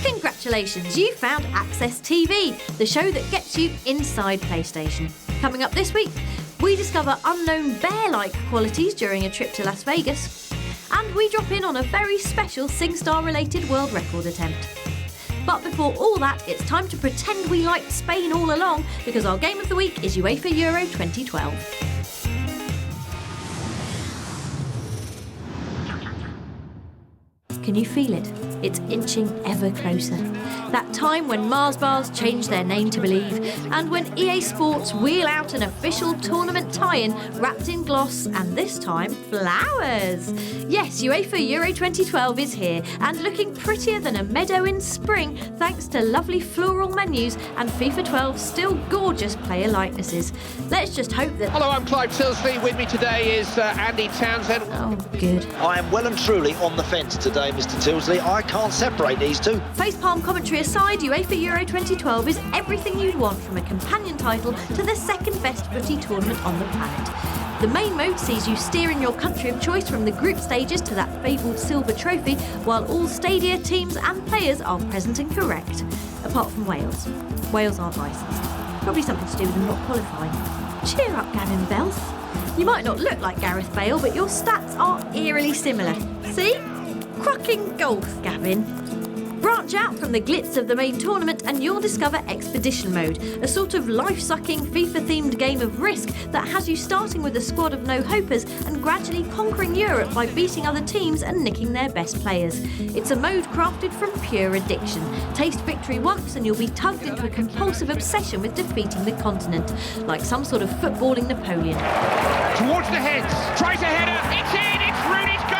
Congratulations, you found Access TV, the show that gets you inside PlayStation. Coming up this week, we discover unknown bear-like qualities during a trip to Las Vegas, and we drop in on a very special SingStar related world record attempt. But before all that, it's time to pretend we liked Spain all along, because our game of the week is UEFA Euro 2012. Can you feel it? It's inching ever closer. That time when Mars bars changed their name to Believe, and when EA Sports wheel out an official tournament tie-in wrapped in gloss and this time flowers. Yes, UEFA Euro 2012 is here and looking prettier than a meadow in spring thanks to lovely floral menus and FIFA 12's still gorgeous player likenesses. Let's just hope that... Hello, I'm Clive Tilsley. With me today is Andy Townsend. Oh, good. I am well and truly on the fence today, Mr. Tilsley. I can't separate these two. Facepalm commentary aside, UEFA Euro 2012 is everything you'd want from a companion title to the second best footy tournament on the planet. The main mode sees you steer in your country of choice from the group stages to that fabled silver trophy, while all stadia, teams and players are present and correct. Apart from Wales. Wales aren't licensed. Probably something to do with them not qualifying. Cheer up, Gavin Bells. You might not look like Gareth Bale, but your stats are eerily similar. See? Cracking golf, Gavin. Branch out from the glitz of the main tournament and you'll discover Expedition Mode, a sort of life-sucking FIFA-themed game of Risk that has you starting with a squad of no-hopers and gradually conquering Europe by beating other teams and nicking their best players. It's a mode crafted from pure addiction. Taste victory once and you'll be tugged into a compulsive obsession with defeating the continent, like some sort of footballing Napoleon. Towards the heads, tries a header, it's in, it's Rooney's goal!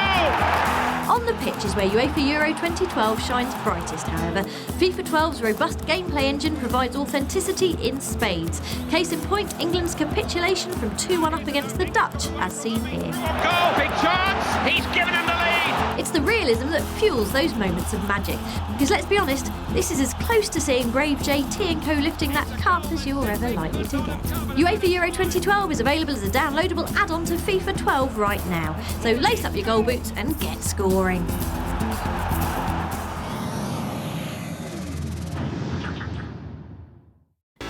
On the pitch is where UEFA Euro 2012 shines brightest, however. FIFA 12's robust gameplay engine provides authenticity in spades. Case in point, England's capitulation from 2-1 up against the Dutch, as seen here. Goal, big chance, he's given him the lead! It's the realism that fuels those moments of magic. Because let's be honest, this is as close to seeing brave JT & co lifting that cup as you're ever likely to get. UEFA Euro 2012 is available as a downloadable add-on to FIFA 12 right now. So lace up your goal boots and get scoring.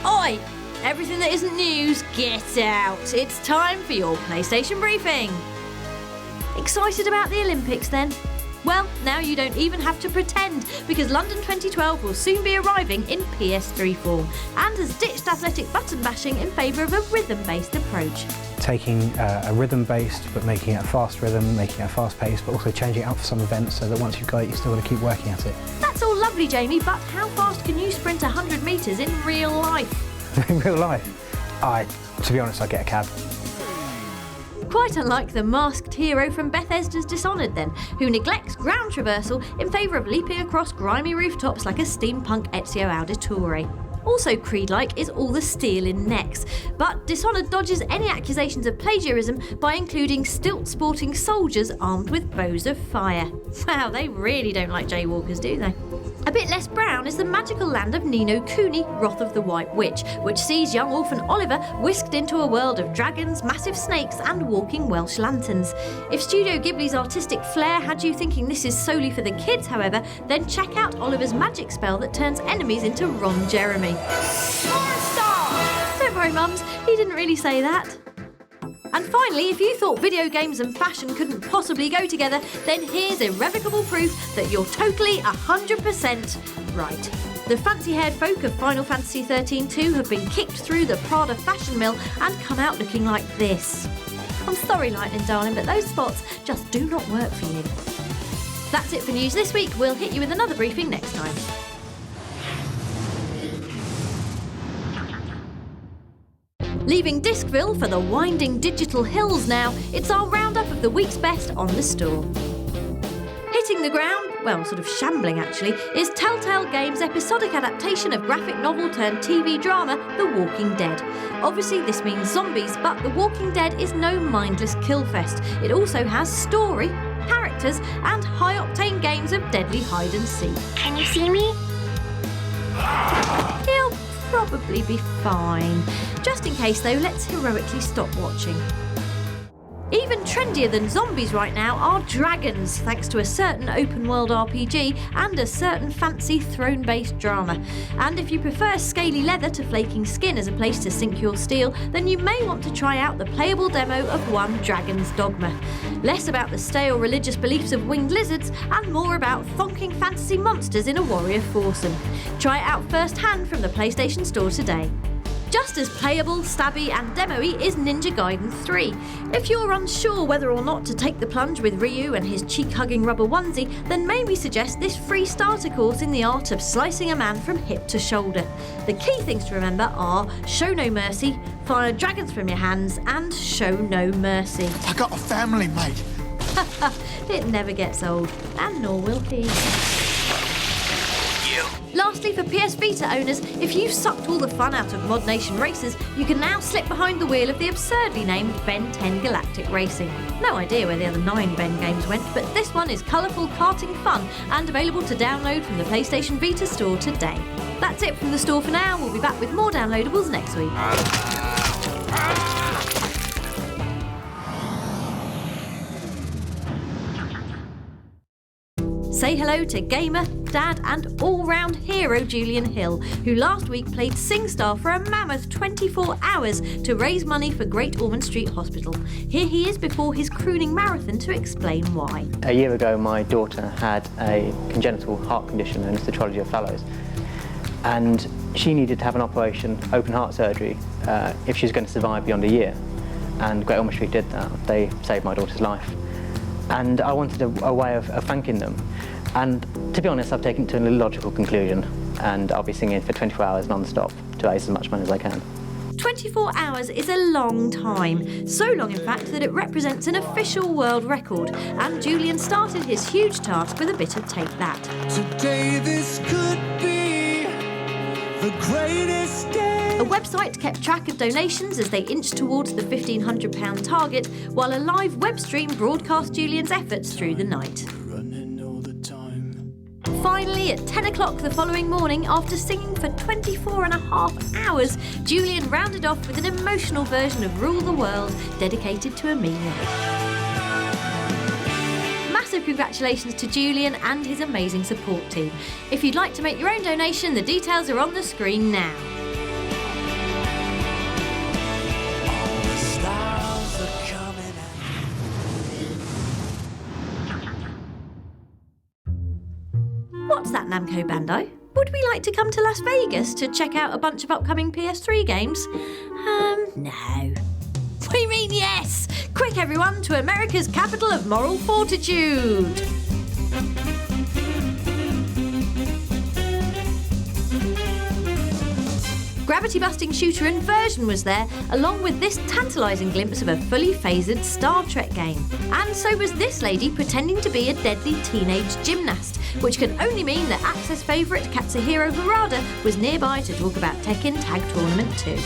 Oi! Everything that isn't news, get out! It's time for your PlayStation briefing! Excited about the Olympics then? Well, now you don't even have to pretend, because London 2012 will soon be arriving in PS3 form and has ditched athletic button bashing in favour of a rhythm-based approach. Taking a rhythm-based, but making it a fast rhythm, making it a fast pace, but also changing it out for some events so that once you've got it, you still got to keep working at it. That's all lovely, Jamie, but how fast can you sprint 100 metres in real life? In real life? To be honest, I'd get a cab. Quite unlike the masked hero from Bethesda's Dishonored then, who neglects ground traversal in favour of leaping across grimy rooftops like a steampunk Ezio Auditore. Also Creed-like is all the steel in necks, but Dishonored dodges any accusations of plagiarism by including stilt-sporting soldiers armed with bows of fire. Wow, they really don't like jaywalkers, do they? A bit less brown is the magical land of Ni no Kuni, Wrath of the White Witch, which sees young orphan Oliver whisked into a world of dragons, massive snakes and walking Welsh lanterns. If Studio Ghibli's artistic flair had you thinking this is solely for the kids, however, then check out Oliver's magic spell that turns enemies into Ron Jeremy. Don't worry, mums, he didn't really say that. And finally, if you thought video games and fashion couldn't possibly go together, then here's irrevocable proof that you're totally 100% right. The fancy-haired folk of Final Fantasy XIII-2 have been kicked through the Prada fashion mill and come out looking like this. I'm sorry, Lightning darling, but those spots just do not work for you. That's it for news this week. We'll hit you with another briefing next time. Leaving Discville for the winding digital hills now, it's our roundup of the week's best on the store. Hitting the ground, well, sort of shambling actually, is Telltale Games' episodic adaptation of graphic novel turned TV drama The Walking Dead. Obviously this means zombies, but The Walking Dead is no mindless killfest. It also has story, characters and high-octane games of deadly hide and seek. Can you see me? probably be fine. Just in case though, let's heroically stop watching. Even trendier than zombies right now are dragons, thanks to a certain open-world RPG and a certain fancy throne-based drama. And if you prefer scaly leather to flaking skin as a place to sink your steel, then you may want to try out the playable demo of One Dragon's Dogma. Less about the stale religious beliefs of winged lizards and more about thonking fantasy monsters in a warrior foursome. Try it out firsthand from the PlayStation Store today. Just as playable, stabby and demo-y is Ninja Gaiden 3. If you're unsure whether or not to take the plunge with Ryu and his cheek-hugging rubber onesie, then may we suggest this free starter course in the art of slicing a man from hip to shoulder. The key things to remember are show no mercy, fire dragons from your hands, and show no mercy. I got a family, mate. It never gets old, and nor will he. Lastly, for PS Vita owners, if you've sucked all the fun out of Mod Nation races, you can now slip behind the wheel of the absurdly named Ben 10 Galactic Racing. No idea where the other 9 Ben games went, but this one is colourful karting fun and available to download from the PlayStation Vita store today. That's it from the store for now. We'll be back with more downloadables next week. Say hello to gamer, dad and all-round hero Julian Hill, who last week played SingStar for a mammoth 24 hours to raise money for Great Ormond Street Hospital. Here he is before his crooning marathon to explain why. A year ago, my daughter had a congenital heart condition known as the Trilogy of Fallows, and she needed to have an operation, open heart surgery, if she was going to survive beyond a year. And Great Ormond Street did that. They saved my daughter's life. And I wanted a way of thanking them. And to be honest, I've taken it to an illogical conclusion, and I'll be singing for 24 hours non-stop to raise as much money as I can. 24 hours is a long time, so long in fact that it represents an official world record, and Julian started his huge task with a bit of Take That. Today this could be the greatest day. A website kept track of donations as they inched towards the £1,500 target, while a live web stream broadcast Julian's efforts through the night. Finally, at 10 o'clock the following morning, after singing for 24.5 hours, Julian rounded off with an emotional version of Rule the World, dedicated to Amelia. Massive congratulations to Julian and his amazing support team. If you'd like to make your own donation, the details are on the screen now. What's that, Namco Bandai? Would we like to come to Las Vegas to check out a bunch of upcoming PS3 games? No. We mean yes! Quick everyone, to America's capital of moral fortitude! Gravity-busting shooter Inversion was there, along with this tantalising glimpse of a fully phasered Star Trek game. And so was this lady pretending to be a deadly teenage gymnast, which can only mean that Access favourite Katsuhiro Harada was nearby to talk about Tekken Tag Tournament 2.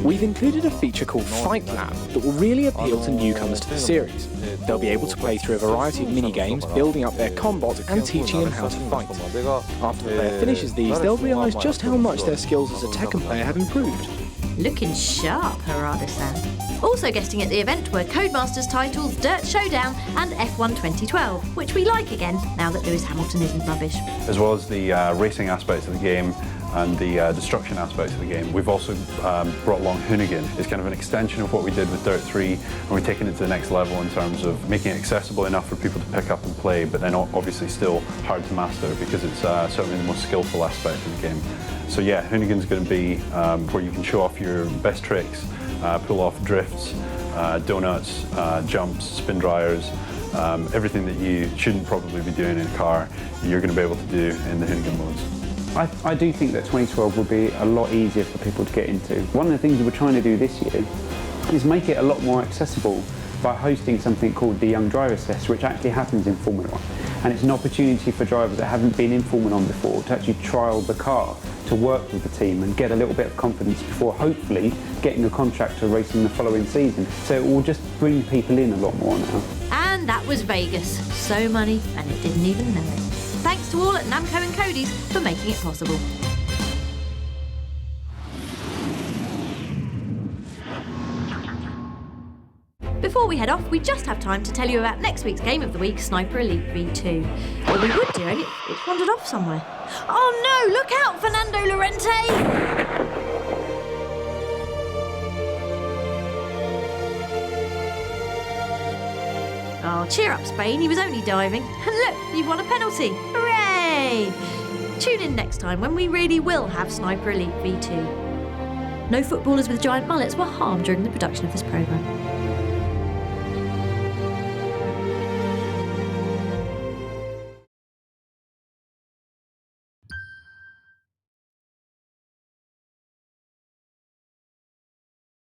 We've included a feature called Fight Lab that will really appeal to newcomers to the series. They'll be able to play through a variety of mini-games, building up their combat and teaching them how to fight. After the player finishes these, they'll realise just how much their skills as a Tekken player have improved. Looking sharp, Harada-san. Also guesting at the event were Codemasters titles Dirt Showdown and F1 2012, which we like again now that Lewis Hamilton isn't rubbish. As well as the racing aspects of the game and the destruction aspects of the game, we've also brought along Hoonigan. It's kind of an extension of what we did with Dirt 3, and we're taking it to the next level in terms of making it accessible enough for people to pick up and play, but then obviously still hard to master because it's certainly the most skillful aspect of the game. So yeah, Hoonigan's going to be where you can show off your best tricks, pull off drifts, donuts, jumps, spin dryers, everything that you shouldn't probably be doing in a car, you're going to be able to do in the Hoonigan modes. I do think that 2012 will be a lot easier for people to get into. One of the things we're trying to do this year is make it a lot more accessible by hosting something called the Young Drivers Test, which actually happens in Formula 1. And it's an opportunity for drivers that haven't been in Formula 1 before to actually trial the car, to work with the team and get a little bit of confidence before hopefully getting a contract to race in the following season. So it will just bring people in a lot more now. And that was Vegas. So money, and it didn't even know it. Thanks to to all at Namco and Cody's for making it possible. Before we head off, we just have time to tell you about next week's Game of the Week, Sniper Elite V2. Well, we would do, only it's wandered off somewhere. Oh no, look out, Fernando Llorente! Oh, cheer up, Spain, he was only diving. And look, you've won a penalty. Hooray! Tune in next time when we really will have Sniper Elite V2. No footballers with giant mullets were harmed during the production of this programme.